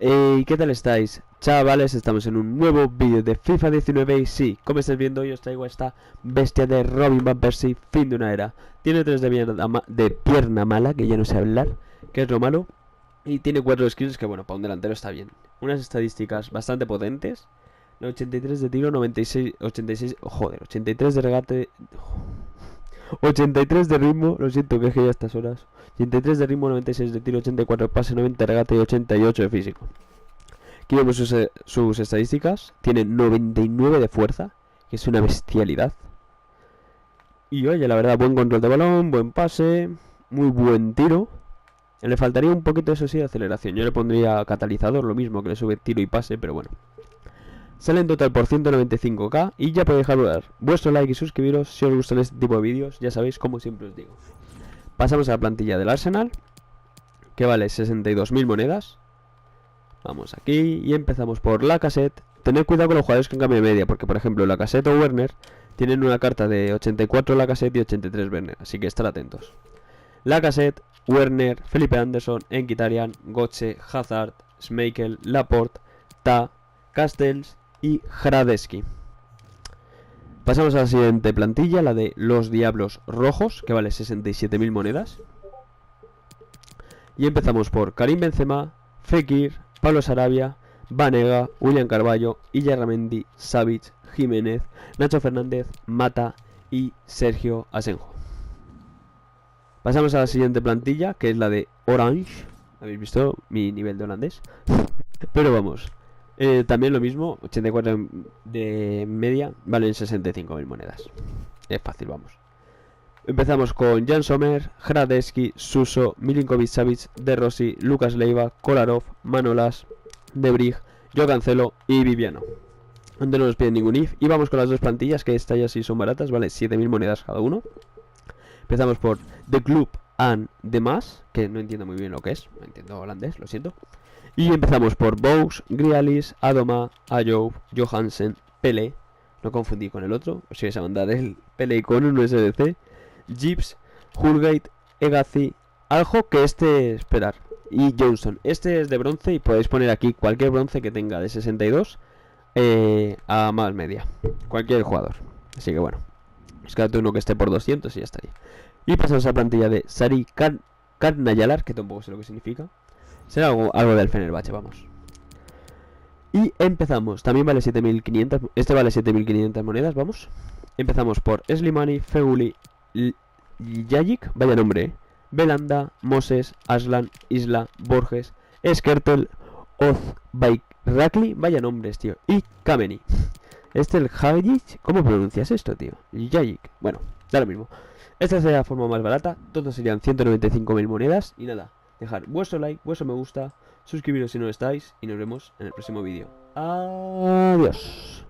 ¿Qué tal estáis? Chavales, estamos en un nuevo vídeo de FIFA 19 y sí, como estáis viendo, hoy os traigo a esta bestia de Robin Van Persie, fin de una era. Tiene 3 de pierna mala, que ya no sé hablar, que es lo malo. Y tiene 4 skills que, bueno, para un delantero está bien. Unas estadísticas bastante potentes. 83 de tiro, 96, 86, joder, 83 de regate... 83 de ritmo, lo siento que es que ya a estas horas. 83 de ritmo, 96 de tiro, 84 de pase, 90 de regate y 88 de físico. Aquí vemos sus estadísticas. Tiene 99 de fuerza, que es una bestialidad. Y oye, la verdad, buen control de balón, buen pase, muy buen tiro. Le faltaría un poquito, eso sí, de aceleración. Yo le pondría catalizador, lo mismo que le sube tiro y pase, pero bueno. Sale en total por 195k y ya podéis dejar vuestro like y suscribiros si os gustan este tipo de vídeos, ya sabéis, como siempre os digo. Pasamos a la plantilla del Arsenal, que vale 62.000 monedas. Vamos aquí y empezamos por Lacazette. Tened cuidado con los jugadores que en cambio de media, porque por ejemplo Lacazette o Werner tienen una carta de 84 Lacazette y 83 Werner, así que estar atentos. Lacazette, Werner, Felipe Anderson, Mkhitaryan, Götze, Hazard, Schmeichel, Laporte, Ta, Castells y Hradeski. Pasamos a la siguiente plantilla, la de los Diablos Rojos, que vale 67.000 monedas. Y empezamos por Karim Benzema, Fekir, Pablo Sarabia, Banega, William Carvalho, Illarramendi, Savic, Jiménez, Nacho Fernández, Mata y Sergio Asenjo. Pasamos a la siguiente plantilla, que es la de Orange. ¿Habéis visto mi nivel de holandés? Pero vamos. También lo mismo, 84 de media, valen 65.000 monedas. Es fácil, vamos. Empezamos con Jan Sommer, Hradeski, Suso, Milinkovic-Savic, De Rossi, Lucas Leiva, Kolarov, Manolas, De Brig, Joao Cancelo y Viviano. Donde no nos piden ningún if. Y vamos con las dos plantillas, que estas ya sí son baratas, vale 7.000 monedas cada uno. Empezamos por The Club and demás, que no entiendo muy bien lo que es, no entiendo holandés, lo siento. Y empezamos por Bows, Grialis, Adoma, Ayoub, Johansen, Pelé. No confundí con el otro, os vais a mandar el Pelé con un SDC. Gibbs, Hulgate, Egazi, Aljo, que esperar, y Johnson. Este es de bronce y podéis poner aquí cualquier bronce que tenga de 62 a más media. Cualquier jugador. Así que bueno, buscad uno que esté por 200 y ya estaría. Y pasamos a la plantilla de Sari Karnayalar, que tampoco sé lo que significa. Será algo del Fenerbahce, vamos. Y empezamos. También vale 7.500. Este vale 7.500 monedas, vamos. Empezamos por Slimani, Feguli, Yajic, vaya nombre, Belanda, Moses, Aslan, Isla, Borges, Skertel, Ozbairakli, vaya nombres, tío. Y Kameni. El Yajic, ¿cómo pronuncias esto, tío? Yajic, bueno, da lo mismo. Esta sería la forma más barata. Todos serían 195.000 monedas. Y nada, dejar vuestro like, vuestro me gusta, suscribiros si no estáis y nos vemos en el próximo vídeo. Adiós.